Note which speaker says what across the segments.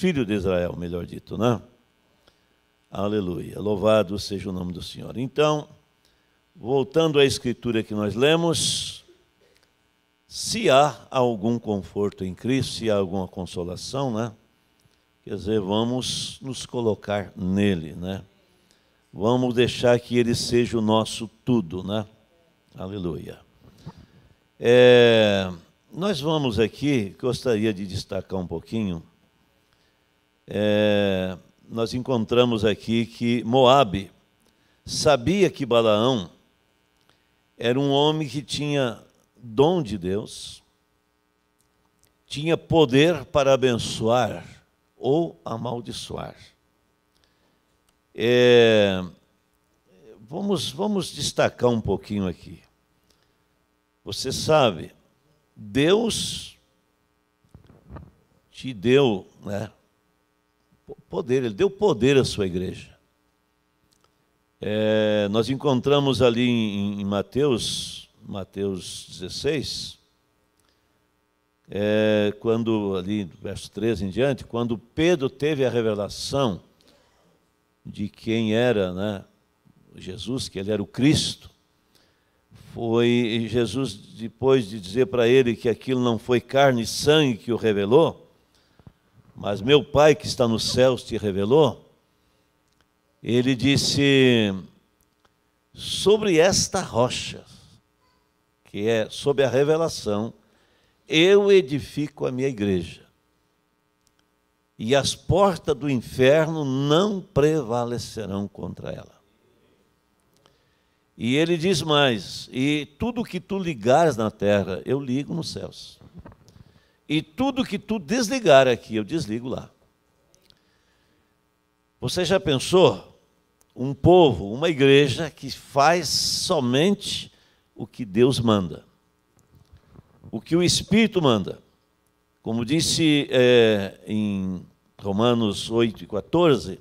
Speaker 1: filhos de Israel, melhor dito, né? Aleluia, louvado seja o nome do Senhor. Então, voltando à escritura que nós lemos, se há algum conforto em Cristo, se há alguma consolação, né? Quer dizer, vamos nos colocar nele, né? Vamos deixar que ele seja o nosso tudo, né? Aleluia. Nós vamos aqui, gostaria de destacar um pouquinho, nós encontramos aqui que Moabe sabia que Balaão era um homem que tinha dom de Deus, tinha poder para abençoar ou amaldiçoar. Vamos destacar um pouquinho aqui. Você sabe, Deus te deu, né, poder, Ele deu poder à sua igreja. Nós encontramos ali em Mateus 16, quando ali, verso 13 em diante, quando Pedro teve a revelação de quem era, né, Jesus, que ele era o Cristo, foi Jesus, depois de dizer para ele que aquilo não foi carne e sangue que o revelou, mas meu Pai que está nos céus te revelou, ele disse, sobre esta rocha, que é sob a revelação, eu edifico a minha igreja, e as portas do inferno não prevalecerão contra ela. E ele diz mais, e tudo que tu ligares na terra, eu ligo nos céus. E tudo que tu desligar aqui, eu desligo lá. Você já pensou? Um povo, uma igreja que faz somente o que Deus manda. O que o Espírito manda. Como disse em Romanos 8:14,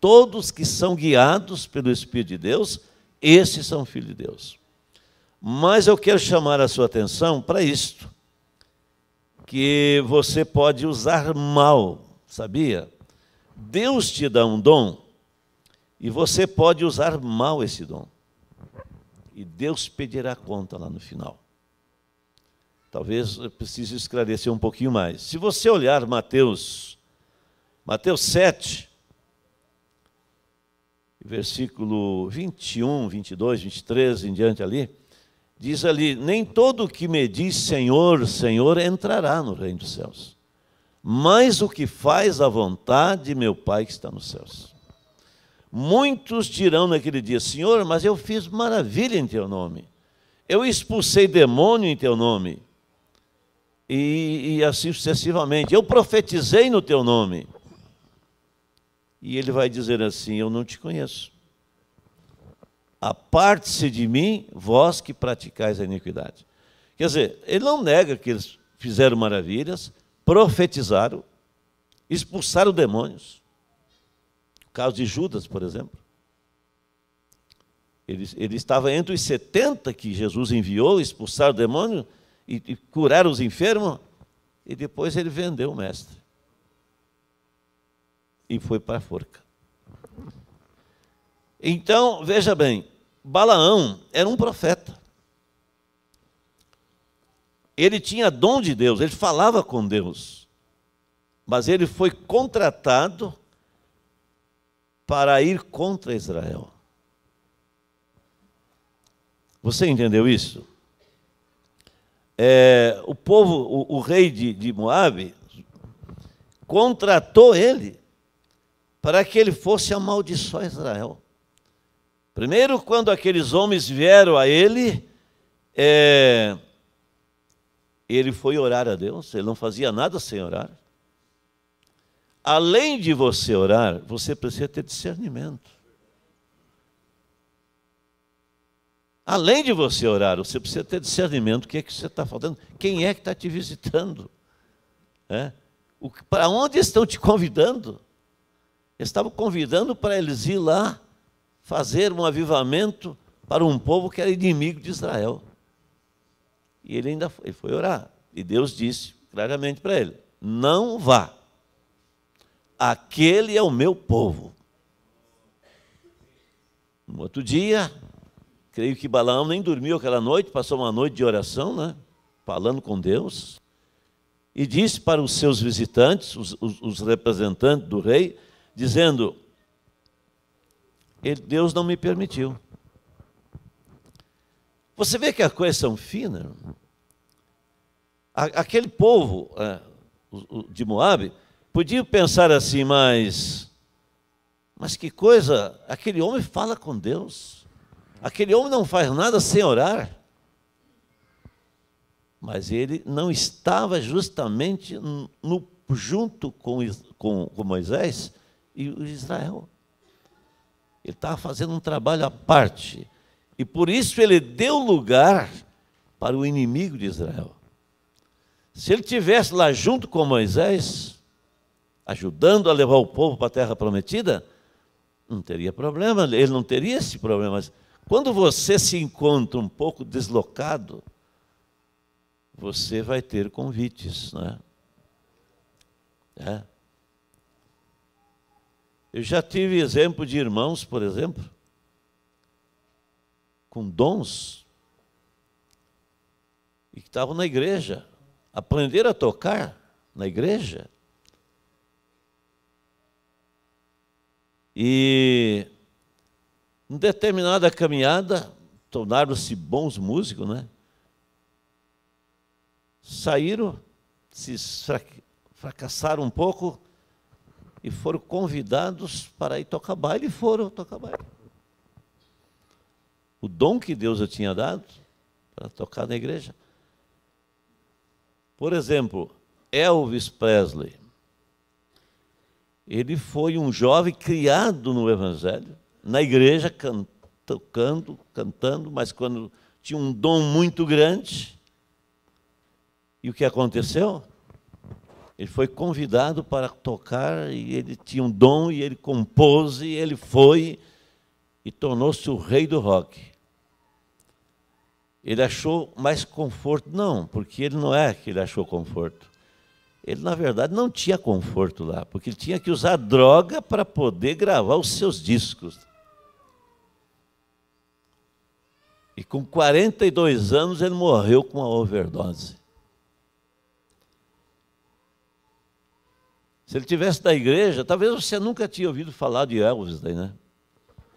Speaker 1: todos que são guiados pelo Espírito de Deus, esses são filhos de Deus. Mas eu quero chamar a sua atenção para isto, que você pode usar mal, sabia? Deus te dá um dom e você pode usar mal esse dom. E Deus pedirá conta lá no final. Talvez eu precise esclarecer um pouquinho mais. Se você olhar Mateus 7, versículo 21, 22, 23, em diante ali, diz ali, nem todo o que me diz Senhor, Senhor, entrará no reino dos céus, mas o que faz a vontade de meu Pai que está nos céus. Muitos dirão naquele dia, Senhor, mas eu fiz maravilha em teu nome, eu expulsei demônio em teu nome, e assim sucessivamente, eu profetizei no teu nome. E ele vai dizer assim, eu não te conheço. Aparte-se de mim, vós que praticais a iniquidade. Quer dizer, ele não nega que eles fizeram maravilhas, profetizaram, expulsaram demônios. O caso de Judas, por exemplo. Ele estava entre os 70 que Jesus enviou, expulsaram o demônio e curaram os enfermos, e depois ele vendeu o mestre. E foi para a forca. Então, veja bem, Balaão era um profeta. Ele tinha dom de Deus, ele falava com Deus. Mas ele foi contratado para ir contra Israel. Você entendeu isso? O povo, o rei de Moabe, contratou ele para que ele fosse amaldiçoar Israel. Primeiro, quando aqueles homens vieram a ele, ele foi orar a Deus, ele não fazia nada sem orar. Além de você orar, você precisa ter discernimento. Além de você orar, você precisa ter discernimento. O que é que você está falando? Quem é que está te visitando? Para onde estão te convidando? Estavam convidando para eles ir lá fazer um avivamento para um povo que era inimigo de Israel. E ele foi orar. E Deus disse claramente para ele, não vá. aquele é o meu povo. No outro dia, creio que Balaão nem dormiu aquela noite, passou uma noite de oração, né? Falando com Deus, e disse para os seus visitantes, os representantes do rei, dizendo: Deus não me permitiu. Você vê que as coisas são finas. Aquele povo de Moabe podia pensar assim, mas que coisa, aquele homem fala com Deus, aquele homem não faz nada sem orar. Mas ele não estava justamente junto com Moisés e Israel. Ele estava fazendo um trabalho à parte. E por isso ele deu lugar para o inimigo de Israel. Se ele estivesse lá junto com Moisés, ajudando a levar o povo para a terra prometida, não teria problema, ele não teria esse problema. Mas quando você se encontra um pouco deslocado, você vai ter convites, né? Eu já tive exemplo de irmãos, por exemplo, com dons, e que estavam na igreja, aprenderam a tocar na igreja, e em determinada caminhada, tornaram-se bons músicos, né? Saíram, se fracassaram um pouco e foram convidados para ir tocar baile, e foram tocar baile. O dom que Deus já tinha dado para tocar na igreja. Por exemplo, Elvis Presley. Ele foi um jovem criado no Evangelho, na igreja, cantando, mas quando tinha um dom muito grande. E o que aconteceu? Ele foi convidado para tocar, e ele tinha um dom, e ele compôs, e ele foi, e tornou-se o rei do rock. Ele achou mais conforto? Não, porque ele não é que ele achou conforto. Ele, na verdade, não tinha conforto lá, porque ele tinha que usar droga para poder gravar os seus discos. E com 42 anos ele morreu com uma overdose. Se ele tivesse da igreja, talvez você nunca tinha ouvido falar de Elvis, daí, né?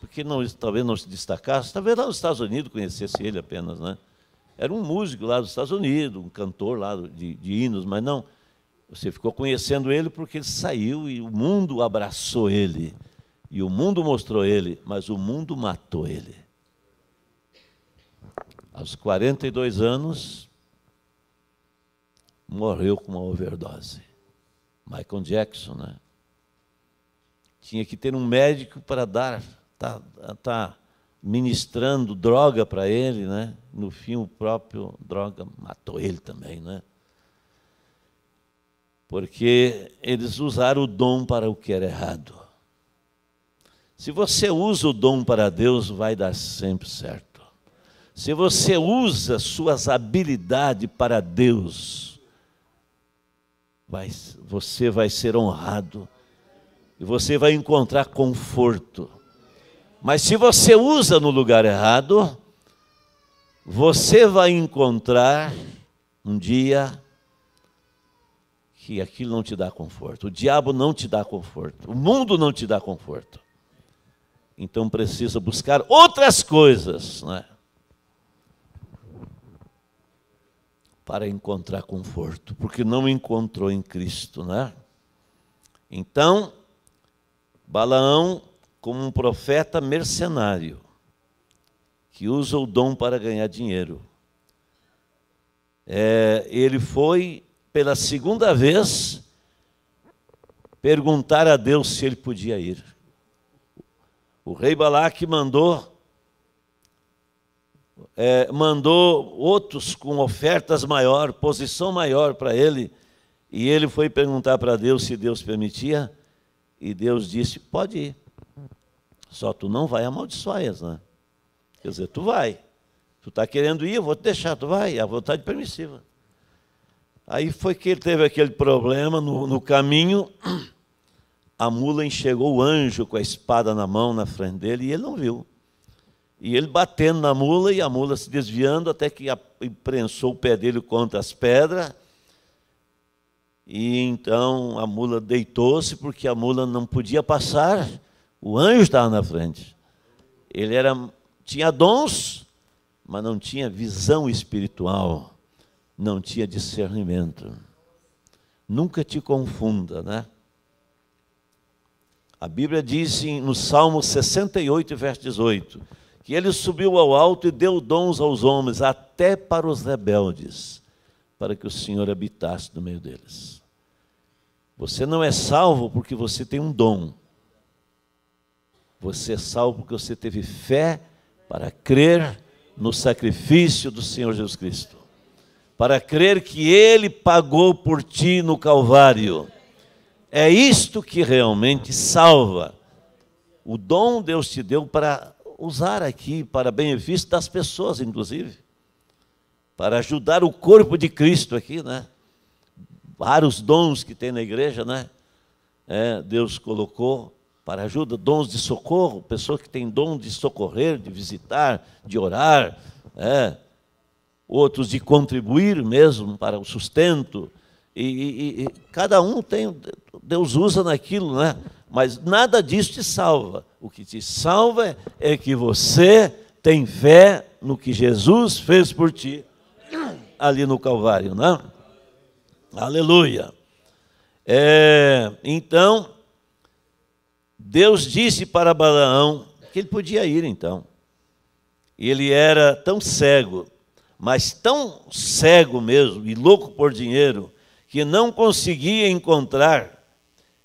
Speaker 1: Porque talvez não se destacasse, talvez lá nos Estados Unidos conhecesse ele apenas, né? Era um músico lá dos Estados Unidos, um cantor lá de hinos, mas não. Você ficou conhecendo ele porque ele saiu e o mundo abraçou ele. E o mundo mostrou ele, mas o mundo matou ele. Aos 42 anos, morreu com uma overdose. Michael Jackson, né? Tinha que ter um médico para dar, tá ministrando droga para ele, né? No fim, o próprio droga matou ele também, né? Porque eles usaram o dom para o que era errado. Se você usa o dom para Deus, vai dar sempre certo. Se você usa suas habilidades para Deus, você vai ser honrado e você vai encontrar conforto. Mas se você usa no lugar errado, você vai encontrar um dia que aquilo não te dá conforto. O diabo não te dá conforto. O mundo não te dá conforto. Então precisa buscar outras coisas, né? Para encontrar conforto, porque não encontrou em Cristo, né? Então, Balaão, como um profeta mercenário, que usa o dom para ganhar dinheiro, ele foi, pela segunda vez, perguntar a Deus se ele podia ir. O rei Balaque mandou outros com ofertas maior, posição maior para ele, e ele foi perguntar para Deus se Deus permitia, e Deus disse: pode ir, só tu não vai amaldiçoar eles, né? Quer dizer, tu vai, tu está querendo ir, eu vou te deixar, tu vai, é a vontade permissiva. Aí foi que ele teve aquele problema no caminho, a mula enxergou o anjo com a espada na mão na frente dele e ele não viu. E ele batendo na mula e a mula se desviando até que prensou o pé dele contra as pedras. E então a mula deitou-se porque a mula não podia passar, o anjo estava na frente. Ele tinha dons, mas não tinha visão espiritual, não tinha discernimento. Nunca te confunda, né? A Bíblia diz no Salmo 68, verso 18, que ele subiu ao alto e deu dons aos homens, até para os rebeldes, para que o Senhor habitasse no meio deles. Você não é salvo porque você tem um dom. Você é salvo porque você teve fé para crer no sacrifício do Senhor Jesus Cristo, para crer que Ele pagou por ti no Calvário. É isto que realmente salva. O dom Deus te deu para usar aqui, para benefício das pessoas, inclusive, para ajudar o corpo de Cristo aqui, né? Vários dons que tem na igreja, né? Deus colocou para ajuda, dons de socorro, pessoas que têm dom de socorrer, de visitar, de orar, outros de contribuir mesmo para o sustento, e cada um tem, Deus usa naquilo, né? Mas nada disso te salva. O que te salva é que você tem fé no que Jesus fez por ti ali no Calvário, né? Aleluia. Então, Deus disse para Balaão que ele podia ir então. Ele era tão cego, mas tão cego mesmo, e louco por dinheiro, que não conseguia encontrar,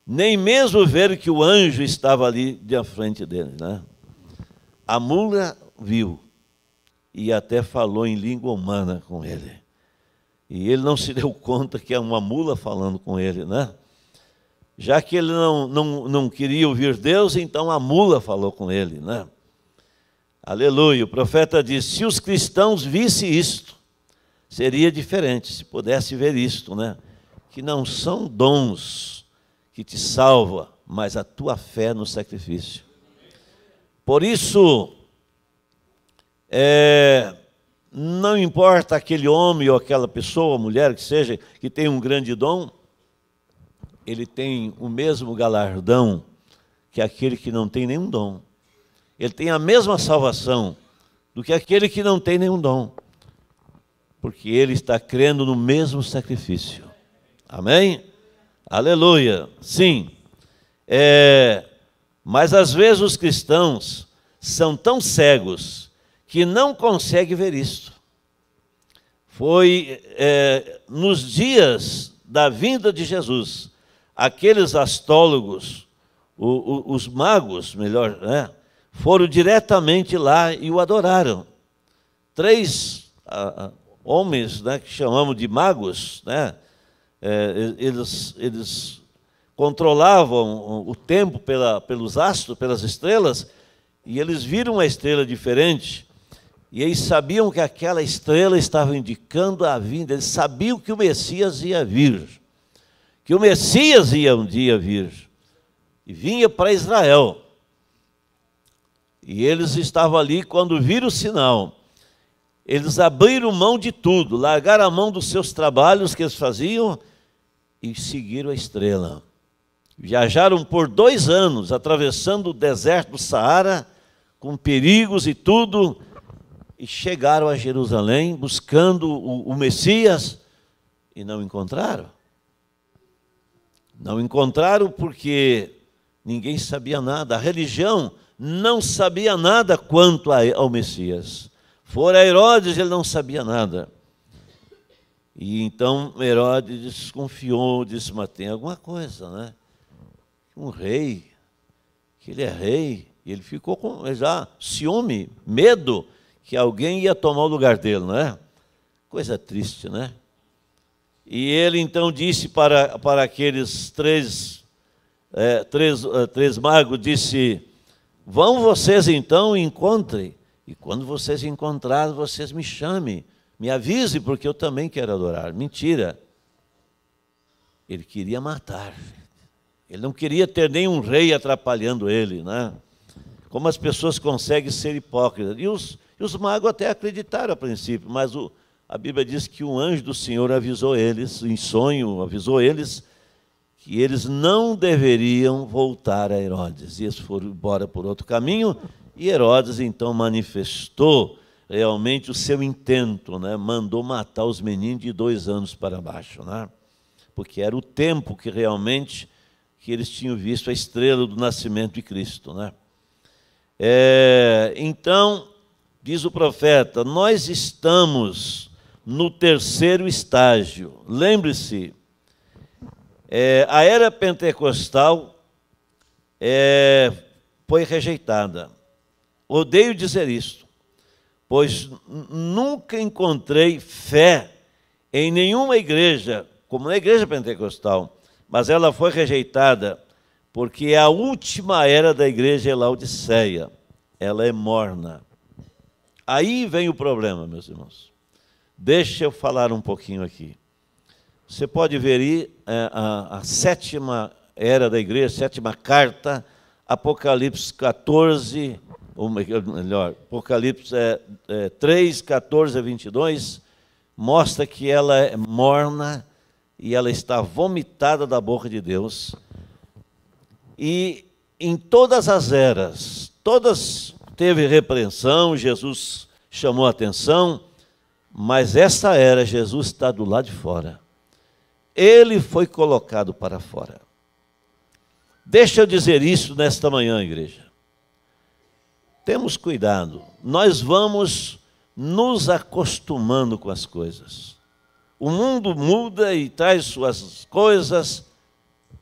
Speaker 1: nem mesmo ver que o anjo estava ali de frente dele, né? A mula viu e até falou em língua humana com ele. E ele não se deu conta que é uma mula falando com ele, né? Já que ele não queria ouvir Deus, então a mula falou com ele, né? Aleluia. O profeta disse, se os cristãos vissem isto, seria diferente, se pudesse ver isto, né? Que não são dons que te salva, mas a tua fé no sacrifício. Por isso, não importa aquele homem ou aquela pessoa, mulher que seja, que tem um grande dom, ele tem o mesmo galardão que aquele que não tem nenhum dom. Ele tem a mesma salvação do que aquele que não tem nenhum dom, porque ele está crendo no mesmo sacrifício. Amém? Aleluia. Sim. Mas às vezes os cristãos são tão cegos que não conseguem ver isto. Foi nos dias da vinda de Jesus, aqueles astrólogos, os magos, melhor, né, foram diretamente lá e o adoraram. 3 homens, né, que chamamos de magos, né, eles controlavam o tempo pelos astros, pelas estrelas, e eles viram uma estrela diferente, e eles sabiam que aquela estrela estava indicando a vinda, eles sabiam que o Messias ia vir, que o Messias ia um dia vir, e vinha para Israel. E eles estavam ali quando viram o sinal. Eles abriram mão de tudo, largaram a mão dos seus trabalhos que eles faziam e seguiram a estrela. Viajaram por 2 anos, atravessando o deserto do Saara, com perigos e tudo, e chegaram a Jerusalém, buscando o Messias, e não encontraram. Não encontraram porque ninguém sabia nada, a religião não sabia nada quanto ao Messias. Fora Herodes, ele não sabia nada. E então Herodes desconfiou, disse, mas tem alguma coisa, né? Um rei, que ele é rei, e ele ficou com já ciúme, medo, que alguém ia tomar o lugar dele, não é? Coisa triste, né? E ele então disse para aqueles três magos, disse, vão vocês então e encontrem, e quando vocês encontrarem, vocês me chamem, me avise, porque eu também quero adorar. Mentira. Ele queria matar. Ele não queria ter nenhum rei atrapalhando ele, né? Como as pessoas conseguem ser hipócritas. E os magos até acreditaram a princípio, mas a Bíblia diz que um anjo do Senhor avisou eles, em sonho, avisou eles, que eles não deveriam voltar a Herodes. E eles foram embora por outro caminho, e Herodes então manifestou realmente o seu intento, né? Mandou matar os meninos de 2 anos para baixo, né? Porque era o tempo que realmente que eles tinham visto a estrela do nascimento de Cristo, né? Então, diz o profeta, nós estamos no 3º estágio. Lembre-se, a era pentecostal foi rejeitada. Odeio dizer isso, pois nunca encontrei fé em nenhuma igreja, como na igreja pentecostal, mas ela foi rejeitada porque a última era da igreja é Laodiceia. Ela é morna. Aí vem o problema, meus irmãos. Deixa eu falar um pouquinho aqui. Você pode ver aí a 7ª era da igreja, 7ª carta, Apocalipse 14, ou melhor, Apocalipse 3, 14 a 22, mostra que ela é morna e ela está vomitada da boca de Deus. E em todas as eras, todas teve repreensão, Jesus chamou a atenção, mas essa era, Jesus está do lado de fora. Ele foi colocado para fora. Deixa eu dizer isso nesta manhã, igreja. Temos cuidado, nós vamos nos acostumando com as coisas. O mundo muda e traz suas coisas,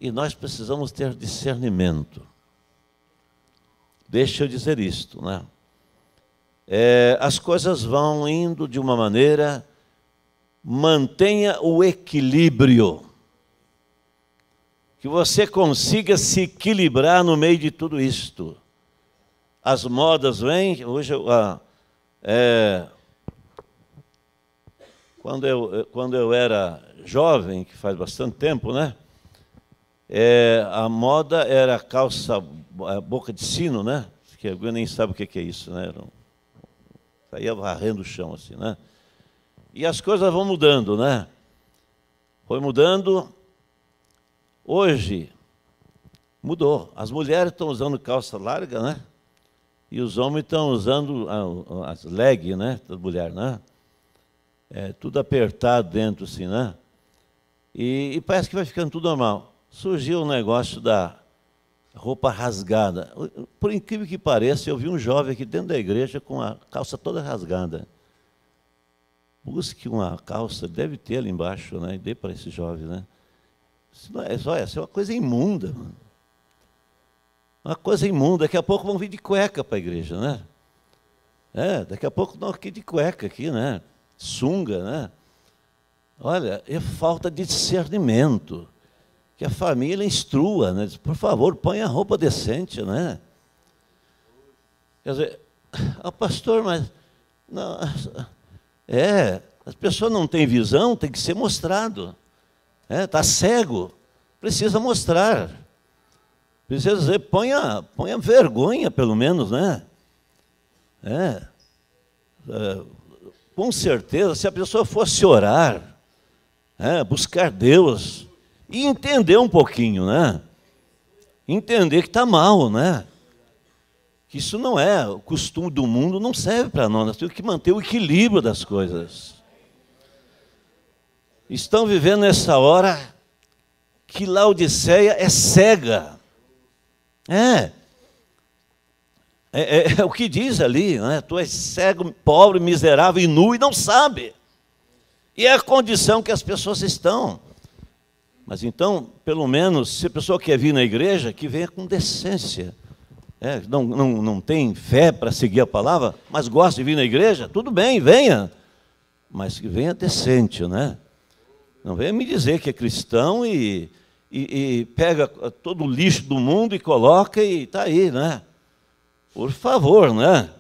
Speaker 1: e nós precisamos ter discernimento. Deixa eu dizer isto, né? As coisas vão indo de uma maneira, mantenha o equilíbrio. Que você consiga se equilibrar no meio de tudo isto. As modas vêm, hoje quando eu era jovem, que faz bastante tempo, né? A moda era calça boca de sino, né? Que alguém nem sabe o que é isso, né? Saía varrendo o chão assim, né? E as coisas vão mudando, né? Foi mudando. Hoje mudou. As mulheres estão usando calça larga, né? E os homens estão usando as leg, né? Das mulheres, né? Tudo apertado dentro, assim, né? E parece que vai ficando tudo normal. Surgiu um negócio da roupa rasgada. Por incrível que pareça, eu vi um jovem aqui dentro da igreja com a calça toda rasgada. Busque uma calça, deve ter ali embaixo, né? E dê para esse jovem, né? Isso não é só essa, é uma coisa imunda, mano. Uma coisa imunda. Daqui a pouco vão vir de cueca para a igreja, né? Daqui a pouco não aqui de cueca aqui, né? Sunga, né? Olha, é falta de discernimento. Que a família instrua, né? Diz, por favor, ponha roupa decente, né? Quer dizer, pastor, mas não, as pessoas não têm visão, tem que ser mostrado. Está cego, precisa mostrar. Precisa dizer, ponha vergonha, pelo menos, né? Com certeza, se a pessoa fosse orar, buscar Deus e entender um pouquinho, né? Entender que está mal, né? Que isso não é o costume do mundo, não serve para nós temos que manter o equilíbrio das coisas. Estão vivendo nessa hora que Laodiceia é cega. É o que diz ali, né? Tu és cego, pobre, miserável e nu e não sabe. E é a condição que as pessoas estão. Mas então, pelo menos, se a pessoa quer vir na igreja, que venha com decência. Não tem fé para seguir a palavra, mas gosta de vir na igreja, tudo bem, venha. Mas que venha decente, né? Não venha me dizer que é cristão e pega todo o lixo do mundo e coloca e está aí, né? Por favor, né?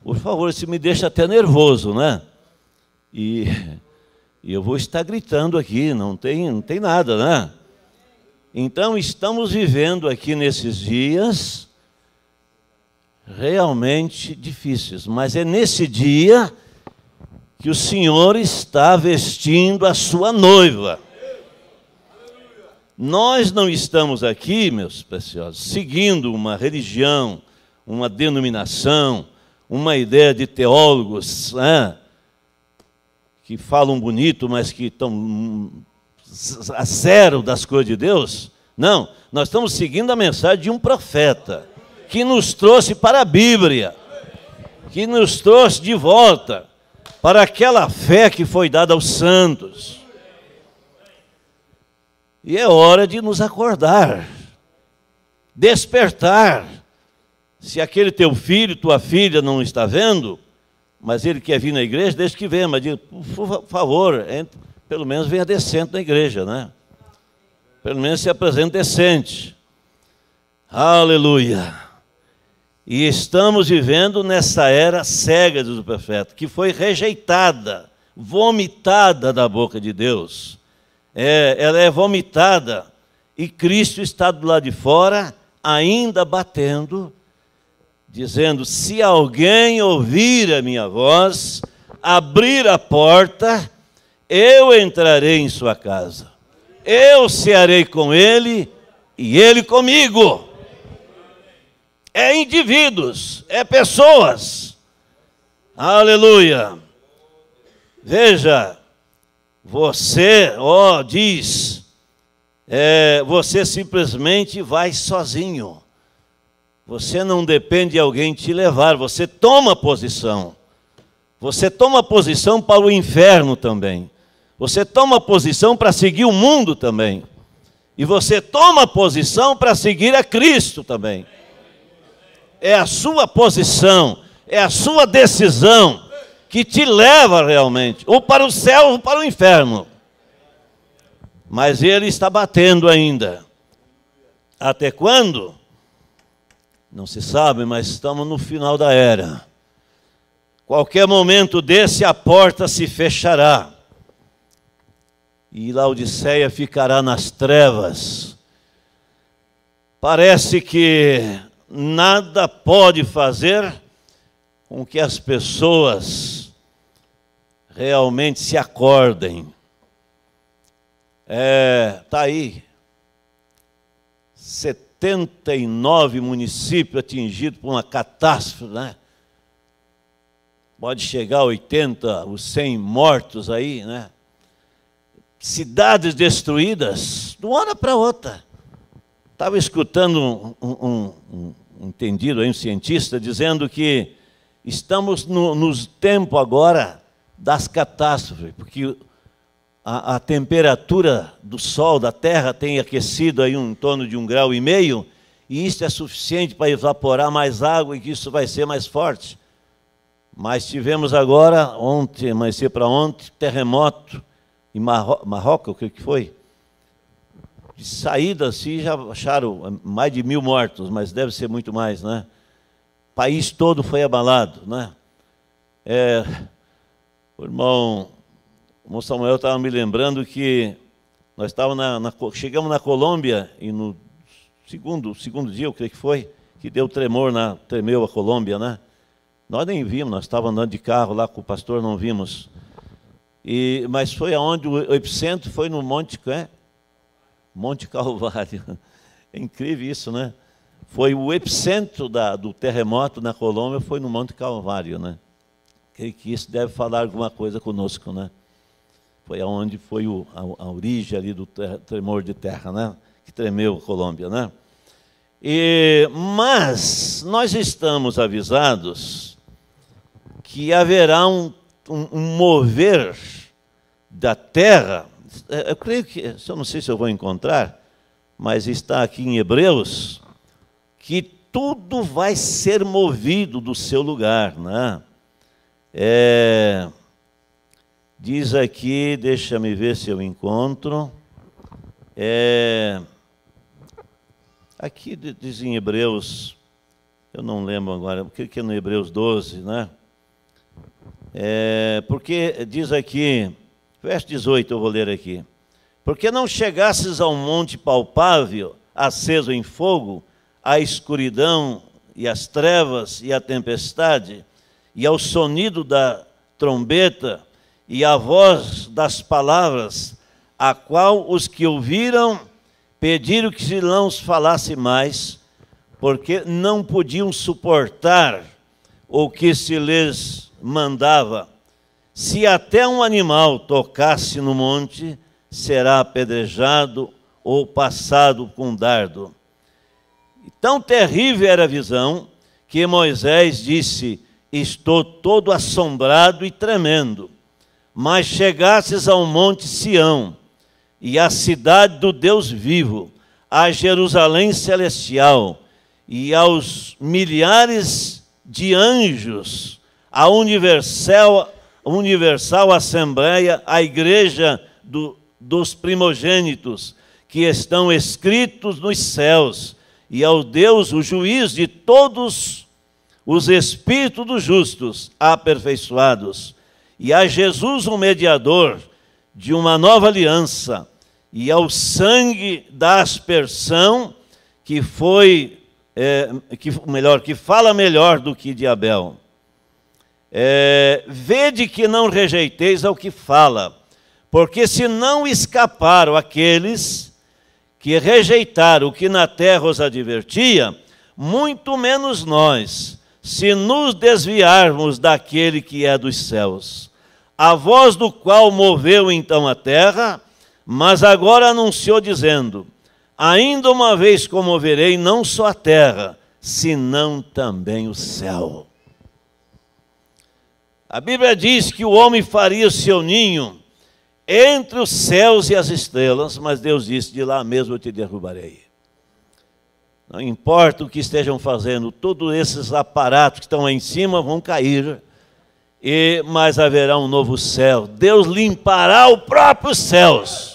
Speaker 1: Por favor, isso me deixa até nervoso, né? E eu vou estar gritando aqui, não tem nada, né? Então, estamos vivendo aqui nesses dias realmente difíceis, mas é nesse dia que o Senhor está vestindo a sua noiva. Nós não estamos aqui, meus preciosos, seguindo uma religião, uma denominação, uma ideia de teólogos, né, que falam bonito, mas que estão a zero das coisas de Deus. Não, nós estamos seguindo a mensagem de um profeta, que nos trouxe para a Bíblia, que nos trouxe de volta para aquela fé que foi dada aos santos. E é hora de nos acordar, despertar. Se aquele teu filho, tua filha não está vendo, mas ele quer vir na igreja, deixa que venha, mas diga, por favor, pelo menos venha decente na igreja, né? Pelo menos se apresente decente. Aleluia! E estamos vivendo nessa era cega do profeta, que foi rejeitada, vomitada da boca de Deus. Ela é vomitada, e Cristo está do lado de fora, ainda batendo, dizendo, se alguém ouvir a minha voz, abrir a porta, eu entrarei em sua casa. Eu cearei com ele, e ele comigo. É indivíduos, é pessoas. Aleluia. Veja, você, diz, você simplesmente vai sozinho. Você não depende de alguém te levar, você toma posição. Você toma posição para o inferno também. Você toma posição para seguir o mundo também. E você toma posição para seguir a Cristo também. É a sua posição, é a sua decisão que te leva realmente, ou para o céu ou para o inferno. Mas ele está batendo ainda. Até quando? Não se sabe, mas estamos no final da era. Qualquer momento desse, a porta se fechará. E Laodiceia ficará nas trevas. Parece que nada pode fazer com que as pessoas realmente se acordem. Está aí, 79 municípios atingidos por uma catástrofe, né? Pode chegar a 80, os 100 mortos aí, né? Cidades destruídas, de uma hora para outra. Estava escutando um entendido aí, um cientista, dizendo que estamos no tempo agora das catástrofes, porque a temperatura do sol, da terra, tem aquecido aí em torno de 1,5 graus, e isso é suficiente para evaporar mais água, e que isso vai ser mais forte. Mas tivemos agora, ontem, amanhecer para ontem, terremoto em Marrocos, o que foi? De saída assim, já acharam mais de 1.000 mortos, mas deve ser muito mais, né? O país todo foi abalado, né? O irmão Samuel estava me lembrando que nós estávamos chegamos na Colômbia, e no segundo dia, eu creio que foi, que deu tremor, tremeu a Colômbia, né? Nós nem vimos, nós estávamos andando de carro lá com o pastor, não vimos. Mas foi aonde o epicentro foi no Monte Calvário. É incrível isso, né? Foi o epicentro do terremoto na Colômbia, foi no Monte Calvário, né? Creio que isso deve falar alguma coisa conosco, né? Foi aonde foi a origem ali do tremor de terra, né? Que tremeu a Colômbia, né? Mas nós estamos avisados que haverá um mover da terra. Eu creio que, eu não sei se eu vou encontrar, mas está aqui em Hebreus, que tudo vai ser movido do seu lugar, né? Diz aqui, deixa-me ver se eu encontro. Aqui diz em Hebreus, eu não lembro agora, o que é no Hebreus 12, né? Porque diz aqui, verso 18, eu vou ler aqui. porque não chegasses ao monte palpável, aceso em fogo, a escuridão e as trevas e a tempestade, e ao sonido da trombeta e a voz das palavras, a qual os que ouviram pediram que se não os falasse mais, porque não podiam suportar o que se lhes mandava. Se até um animal tocasse no monte, será apedrejado ou passado com dardo. E tão terrível era a visão que Moisés disse: estou todo assombrado e tremendo. Mas chegasses ao monte Sião, e à cidade do Deus vivo, a Jerusalém celestial, e aos milhares de anjos, a universal Assembleia, a igreja dos primogênitos, que estão escritos nos céus, e ao Deus, o juiz de todos os espíritos dos justos aperfeiçoados, e a Jesus, o mediador de uma nova aliança, e ao sangue da aspersão, que fala melhor do que de Abel. Vede que não rejeiteis ao que fala, porque se não escaparam aqueles que rejeitaram o que na terra os advertia, muito menos nós, se nos desviarmos daquele que é dos céus, a voz do qual moveu então a terra, mas agora anunciou dizendo: ainda uma vez comoverei não só a terra, senão também o céu. A Bíblia diz que o homem faria o seu ninho entre os céus e as estrelas, mas Deus disse: de lá mesmo eu te derrubarei. Não importa o que estejam fazendo, todos esses aparatos que estão aí em cima vão cair, mas haverá um novo céu. Deus limpará os próprios céus.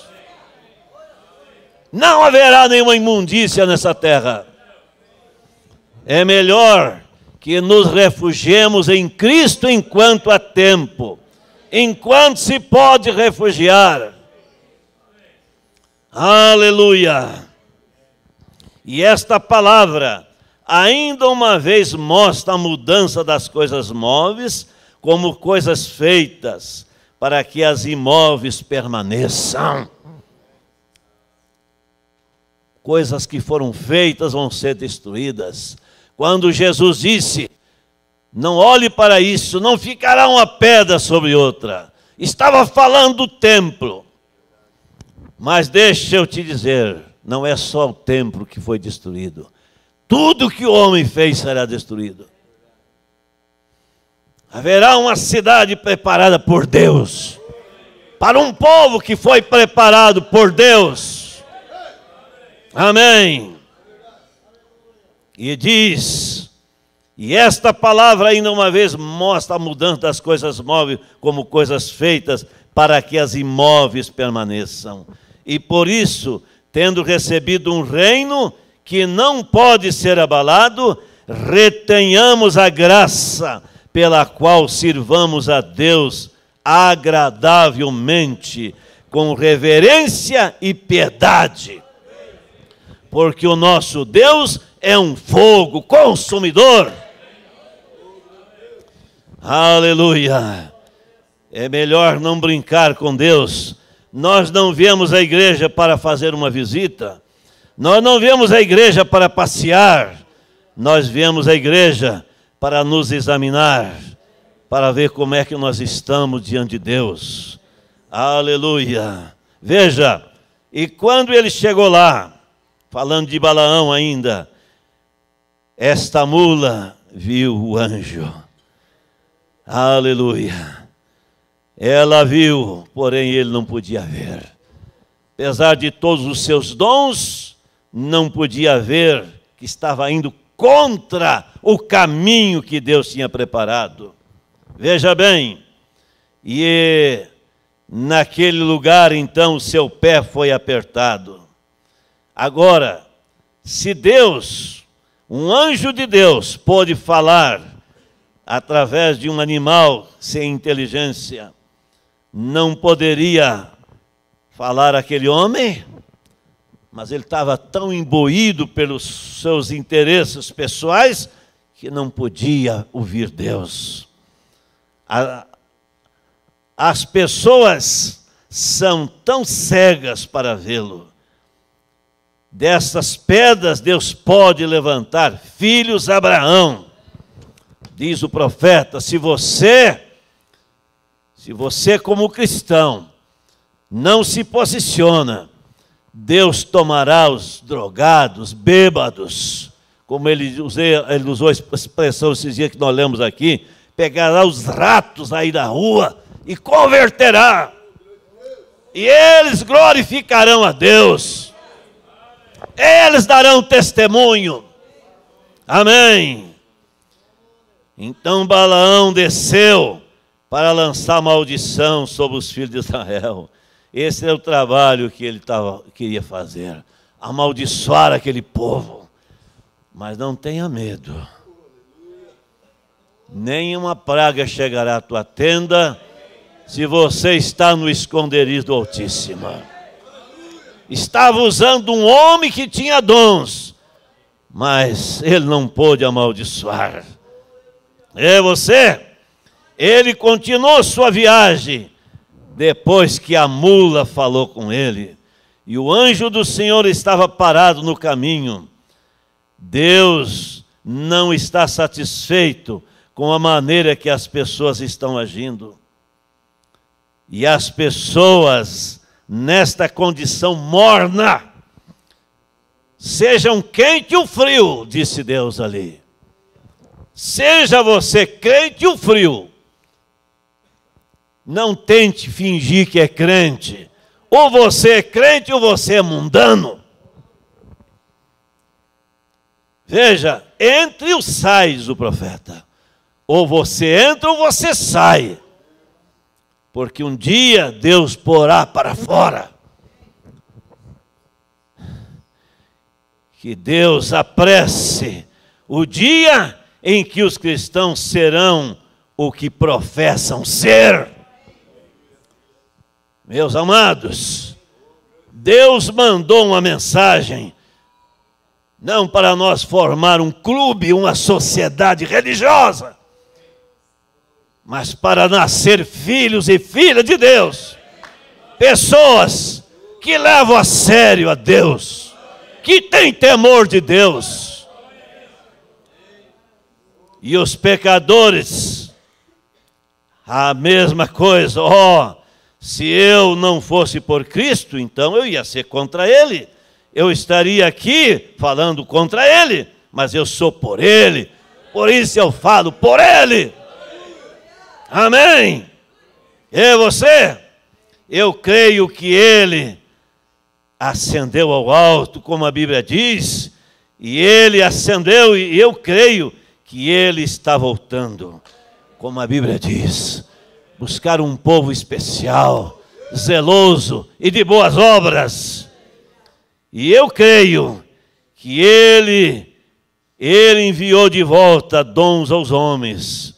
Speaker 1: Não haverá nenhuma imundícia nessa terra. É melhor que nos refugiemos em Cristo enquanto há tempo, enquanto se pode refugiar. Aleluia! E esta palavra, ainda uma vez, mostra a mudança das coisas móveis como coisas feitas, para que as imóveis permaneçam. Coisas que foram feitas vão ser destruídas. Quando Jesus disse: não olhe para isso, não ficará uma pedra sobre outra, estava falando do templo. Mas deixa eu te dizer, não é só o templo que foi destruído, tudo que o homem fez será destruído. Haverá uma cidade preparada por Deus, para um povo que foi preparado por Deus. Amém. E diz, e esta palavra ainda uma vez mostra a mudança das coisas móveis como coisas feitas, para que as imóveis permaneçam. E por isso, tendo recebido um reino que não pode ser abalado, retenhamos a graça pela qual sirvamos a Deus agradavelmente, com reverência e piedade. Porque o nosso Deus é um fogo consumidor. Aleluia! É melhor não brincar com Deus. Nós não viemos à igreja para fazer uma visita. Nós não viemos à igreja para passear. Nós viemos à igreja para nos examinar, para ver como é que nós estamos diante de Deus. Aleluia! Veja, e quando ele chegou lá, falando de Balaão ainda, esta mula viu o anjo. Aleluia! Ela viu, porém ele não podia ver. Apesar de todos os seus dons, não podia ver que estava indo contra o caminho que Deus tinha preparado. Veja bem, e naquele lugar então o seu pé foi apertado. Agora, se Deus, um anjo de Deus, pôde falar através de um animal sem inteligência, não poderia falar àquele homem, mas ele estava tão imbuído pelos seus interesses pessoais que não podia ouvir Deus. As pessoas são tão cegas para vê-lo. Dessas pedras Deus pode levantar filhos a Abraão. Diz o profeta, se você como cristão não se posiciona, Deus tomará os drogados, bêbados, como ele usou a expressão esses dias que nós lemos aqui, pegará os ratos aí da rua e converterá. E eles glorificarão a Deus. Eles darão testemunho. Amém. Então Balaão desceu para lançar maldição sobre os filhos de Israel. Esse é o trabalho que ele queria fazer. Amaldiçoar aquele povo. Mas não tenha medo. Nenhuma praga chegará à tua tenda, se você está no esconderijo do Altíssimo. Estava usando um homem que tinha dons, mas ele não pôde amaldiçoar. É você? Ele continuou sua viagem, depois que a mula falou com ele, e o anjo do Senhor estava parado no caminho. Deus não está satisfeito com a maneira que as pessoas estão agindo. E as pessoas, nesta condição morna, sejam quente ou frio, disse Deus ali. Seja você crente ou frio. Não tente fingir que é crente. Ou você é crente ou você é mundano. Veja, entre ou sai, diz o profeta. Ou você entra ou você sai. Porque um dia Deus porá para fora. Que Deus apresse o dia em que os cristãos serão o que professam ser. Meus amados, Deus mandou uma mensagem, não para nós formar um clube, uma sociedade religiosa, mas para nascer filhos e filhas de Deus, pessoas que levam a sério a Deus, que têm temor de Deus. E os pecadores, a mesma coisa. Se eu não fosse por Cristo, então eu ia ser contra Ele. Eu estaria aqui falando contra Ele, mas eu sou por Ele. Por isso eu falo por Ele. Amém? E você? Eu creio que Ele ascendeu ao alto, como a Bíblia diz, e Ele ascendeu, e eu creio que Ele está voltando, como a Bíblia diz, buscar um povo especial, zeloso e de boas obras. E eu creio que Ele enviou de volta dons aos homens,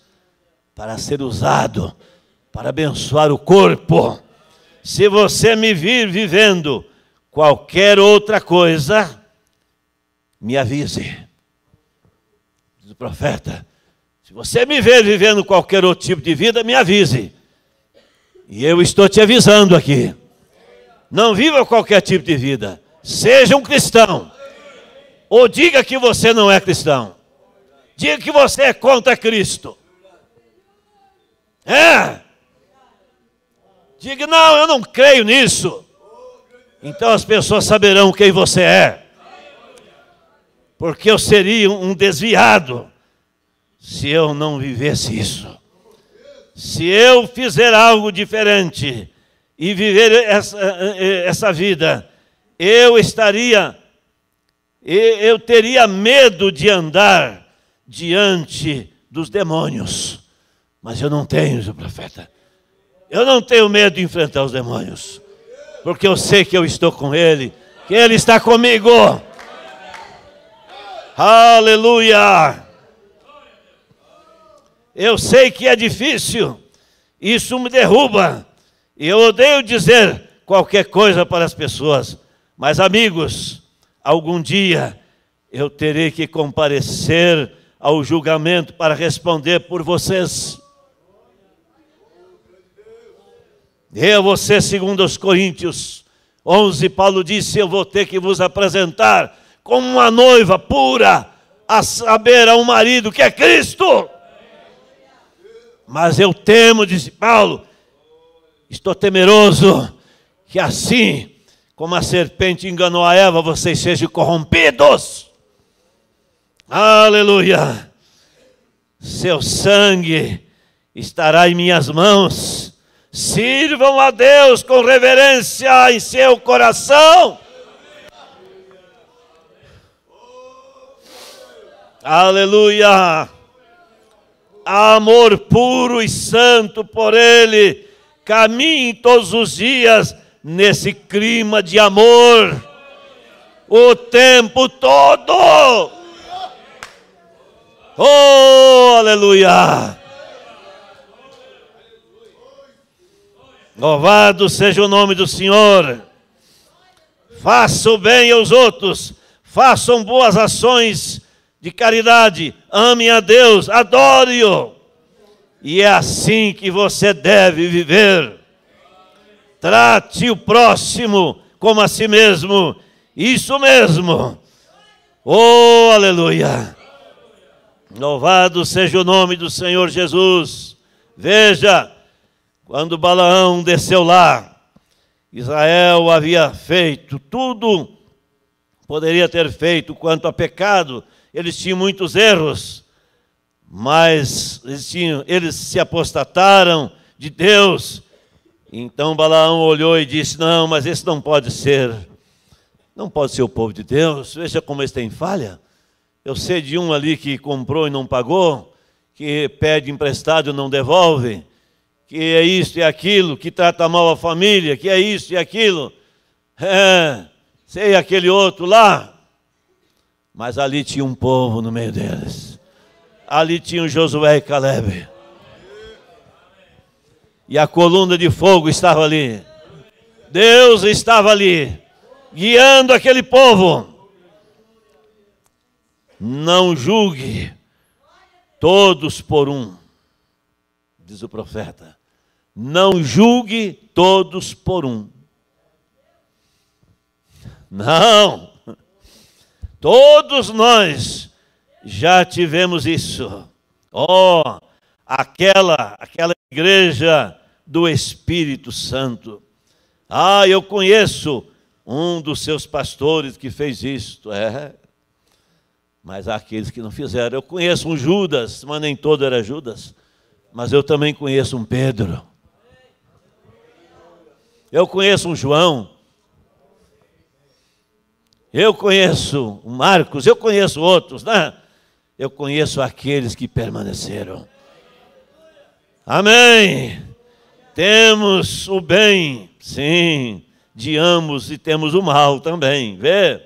Speaker 1: para ser usado, para abençoar o corpo. Se você me vir vivendo qualquer outra coisa, me avise. Diz o profeta, se você me ver vivendo qualquer outro tipo de vida, me avise. E eu estou te avisando aqui. Não viva qualquer tipo de vida. Seja um cristão. Ou diga que você não é cristão. Diga que você é contra Cristo. Diga, não, eu não creio nisso. Então as pessoas saberão quem você é. Porque eu seria um desviado se eu não vivesse isso. Se eu fizer algo diferente e viver essa vida, eu teria medo de andar diante dos demônios. Mas eu não tenho, diz o profeta. Eu não tenho medo de enfrentar os demônios, porque eu sei que eu estou com Ele, que Ele está comigo. Aleluia! Eu sei que é difícil, isso me derruba. E eu odeio dizer qualquer coisa para as pessoas. Mas, amigos, algum dia eu terei que comparecer ao julgamento para responder por vocês. E a você, segundo os Coríntios 11, Paulo disse: eu vou ter que vos apresentar como uma noiva pura, a saber, a um marido que é Cristo. Mas eu temo, disse Paulo, estou temeroso que assim como a serpente enganou a Eva, vocês sejam corrompidos. Aleluia! Seu sangue estará em minhas mãos. Sirvam a Deus com reverência em seu coração. Aleluia! Amor puro e santo por Ele. Caminhe todos os dias nesse clima de amor. O tempo todo. Oh, aleluia! Louvado seja o nome do Senhor. Faça o bem aos outros. Façam boas ações de caridade. Ame a Deus, adore-o. E é assim que você deve viver. Trate o próximo como a si mesmo. Isso mesmo. Oh, aleluia. Louvado seja o nome do Senhor Jesus. Veja, quando Balaão desceu lá, Israel havia feito tudo, poderia ter feito quanto a pecado. Eles tinham muitos erros, mas eles se apostataram de Deus. Então Balaão olhou e disse: não, mas esse não pode ser o povo de Deus. Veja como eles têm falha. Eu sei de um ali que comprou e não pagou, que pede emprestado e não devolve, que é isso e aquilo, que trata mal a família, que é isso e aquilo. Sei aquele outro lá. Mas ali tinha um povo no meio deles. Ali tinha o Josué e Calebe. E a coluna de fogo estava ali. Deus estava ali, guiando aquele povo. Não julgue todos por um, diz o profeta. Não julgue todos por um. Não. Todos nós já tivemos isso. Oh, aquela igreja do Espírito Santo. Ah, eu conheço um dos seus pastores que fez isto. Mas há aqueles que não fizeram. Eu conheço um Judas, mas nem todo era Judas. Mas eu também conheço um Pedro. Eu conheço um João. Eu conheço um Marcos. Eu conheço outros, né? Eu conheço aqueles que permaneceram. Amém. Temos o bem, sim, de ambos, e temos o mal também. Vê?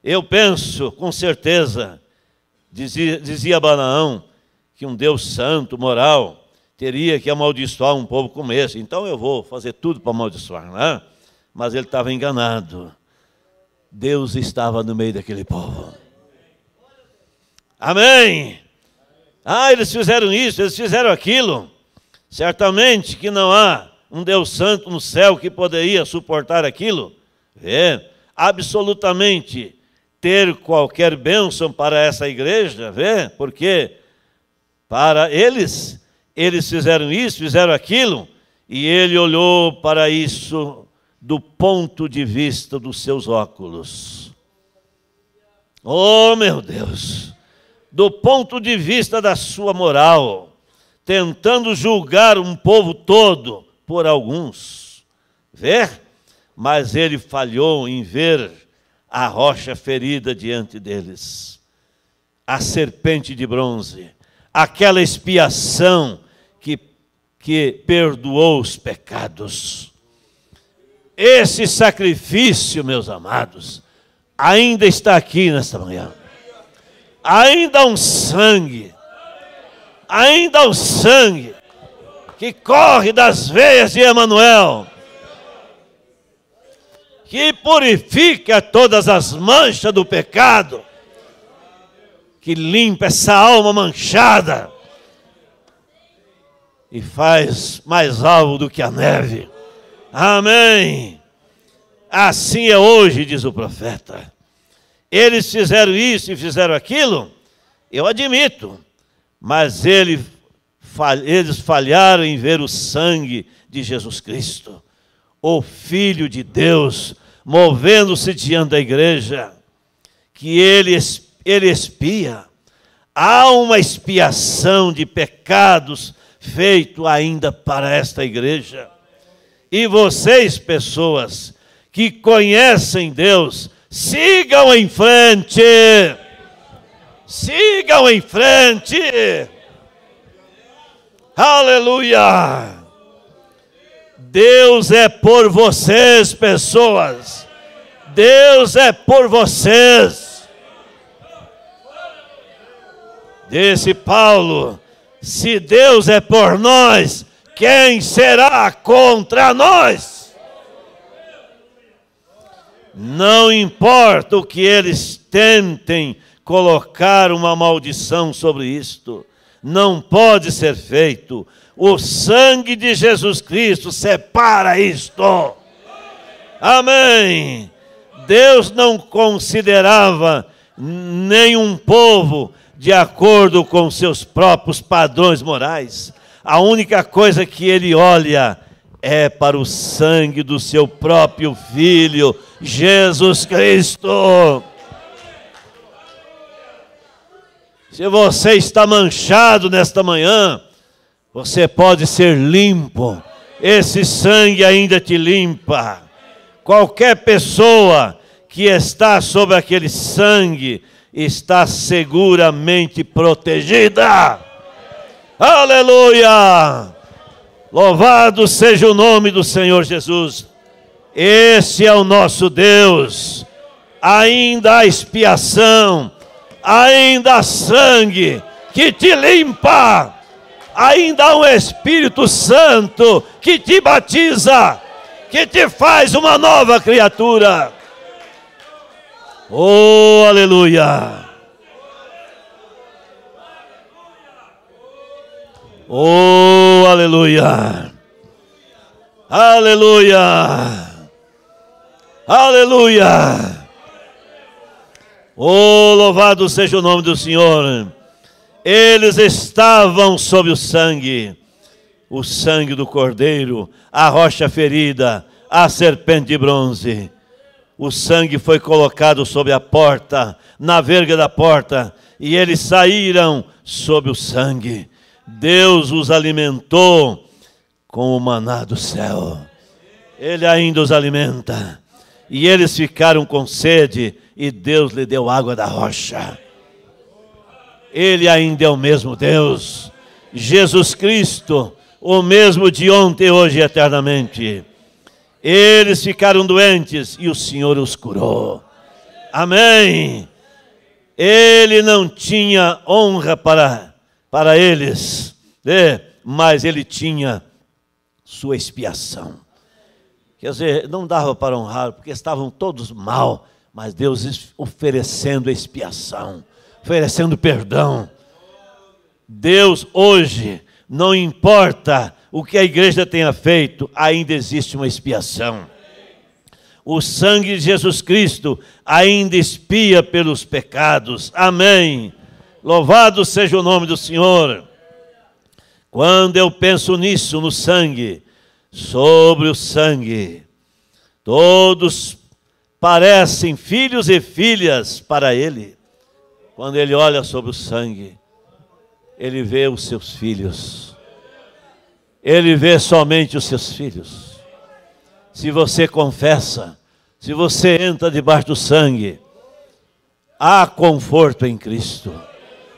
Speaker 1: Eu penso, com certeza, dizia Balaão, que um Deus santo, moral, teria que amaldiçoar um povo como esse. Então eu vou fazer tudo para amaldiçoar, né? Mas ele estava enganado. Deus estava no meio daquele povo. Amém? Ah, eles fizeram isso, eles fizeram aquilo. Certamente que não há um Deus santo no céu que poderia suportar aquilo. Absolutamente ter qualquer bênção para essa igreja, porque para eles fizeram isso, fizeram aquilo, e ele olhou para isso do ponto de vista dos seus óculos. Oh, meu Deus! Do ponto de vista da sua moral, tentando julgar um povo todo por alguns. Mas ele falhou em ver a rocha ferida diante deles. A serpente de bronze, aquela expiação que perdoou os pecados. Esse sacrifício, meus amados, ainda está aqui nesta manhã. Ainda há um sangue que corre das veias de Emanuel. que purifica todas as manchas do pecado, que limpa essa alma manchada e faz mais alvo do que a neve. Amém. Assim é hoje, diz o profeta. Eles fizeram isso e fizeram aquilo, eu admito, mas eles falharam em ver o sangue de Jesus Cristo, o Filho de Deus, movendo-se diante da igreja, que ele expia. Há uma expiação de pecados feito ainda para esta igreja. E vocês, pessoas que conhecem Deus, sigam em frente. Sigam em frente. Aleluia. Deus é por vocês, pessoas. Deus é por vocês. Disse Paulo: se Deus é por nós, quem será contra nós? Não importa o que eles tentem colocar uma maldição sobre isto, não pode ser feito. O sangue de Jesus Cristo separa isto. Amém. Deus não considerava nenhum povo de acordo com seus próprios padrões morais. A única coisa que ele olha é para o sangue do seu próprio Filho, Jesus Cristo. Se você está manchado nesta manhã, você pode ser limpo. Esse sangue ainda te limpa. Qualquer pessoa que está sob aquele sangue está seguramente protegida. Aleluia! Louvado seja o nome do Senhor Jesus. Esse é o nosso Deus. Ainda há expiação, ainda há sangue que te limpa. Ainda há um Espírito Santo que te batiza, que te faz uma nova criatura. Oh, aleluia! Oh, aleluia! Aleluia! Aleluia! Oh, louvado seja o nome do Senhor. Eles estavam sob o sangue do Cordeiro, a rocha ferida, a serpente de bronze. O sangue foi colocado sobre a porta, na verga da porta, e eles saíram sob o sangue. Deus os alimentou com o maná do céu. Ele ainda os alimenta. E eles ficaram com sede, e Deus lhe deu água da rocha. Ele ainda é o mesmo Deus. Jesus Cristo, o mesmo de ontem, hoje e eternamente. Eles ficaram doentes e o Senhor os curou. Amém. Ele não tinha honra para eles, mas ele tinha sua expiação. Quer dizer, não dava para honrar, porque estavam todos mal, mas Deus oferecendo expiação, oferecendo perdão. Deus hoje, não importa o que a igreja tenha feito, ainda existe uma expiação. O sangue de Jesus Cristo ainda expia pelos pecados. Amém. Louvado seja o nome do Senhor. Quando eu penso nisso, no sangue, sobre o sangue, todos parecem filhos e filhas para Ele. Quando Ele olha sobre o sangue, Ele vê os seus filhos. Ele vê somente os seus filhos. Se você confessa, se você entra debaixo do sangue, há conforto em Cristo.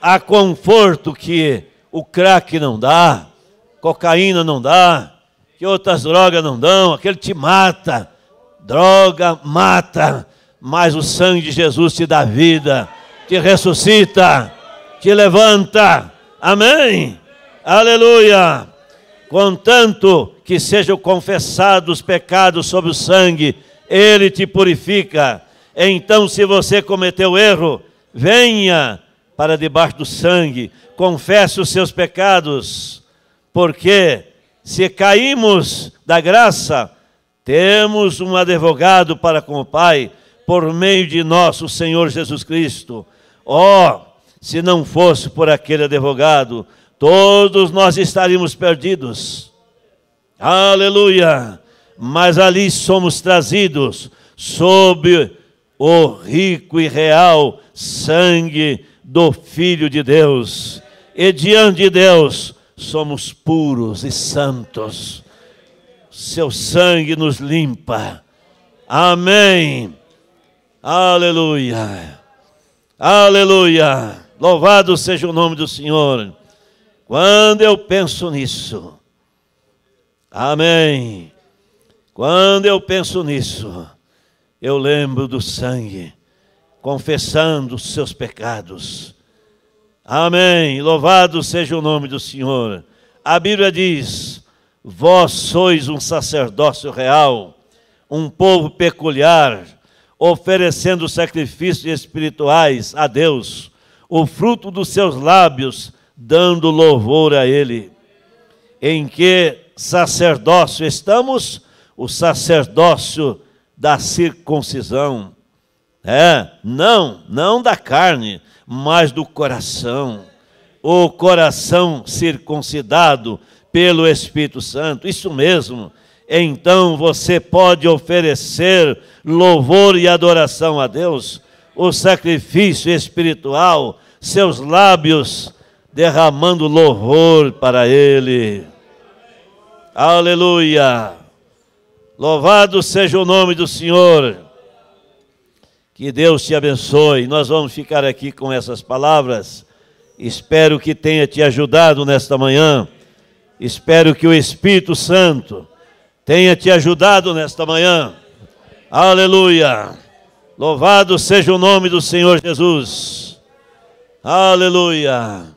Speaker 1: Há conforto que o crack não dá, cocaína não dá, que outras drogas não dão, aquele te mata. Droga mata, mas o sangue de Jesus te dá vida, te ressuscita, te levanta. Amém? Aleluia! Contanto que sejam confessados os pecados sob o sangue, Ele te purifica. Então, se você cometeu erro, venha para debaixo do sangue, confesse os seus pecados, porque se caímos da graça, temos um advogado para com o Pai, por meio de nosso Senhor Jesus Cristo. Oh, se não fosse por aquele advogado, todos nós estaríamos perdidos. Aleluia! Mas ali somos trazidos sob o rico e real sangue do Filho de Deus. E diante de Deus somos puros e santos. Seu sangue nos limpa. Amém. Aleluia. Aleluia. Louvado seja o nome do Senhor. Quando eu penso nisso, amém. Quando eu penso nisso, eu lembro do sangue, confessando os seus pecados. Amém. Louvado seja o nome do Senhor. A Bíblia diz: vós sois um sacerdócio real, um povo peculiar, oferecendo sacrifícios espirituais a Deus, o fruto dos seus lábios, dando louvor a Ele. Em que sacerdócio estamos? O sacerdócio da circuncisão. Não da carne, mas do coração. O coração circuncidado pelo Espírito Santo. Isso mesmo. Então você pode oferecer louvor e adoração a Deus, o sacrifício espiritual, seus lábios derramando louvor para Ele. Aleluia! Louvado seja o nome do Senhor. Que Deus te abençoe. Nós vamos ficar aqui com essas palavras. Espero que tenha te ajudado nesta manhã. Espero que o Espírito Santo tenha te ajudado nesta manhã. Aleluia! Louvado seja o nome do Senhor Jesus. Aleluia!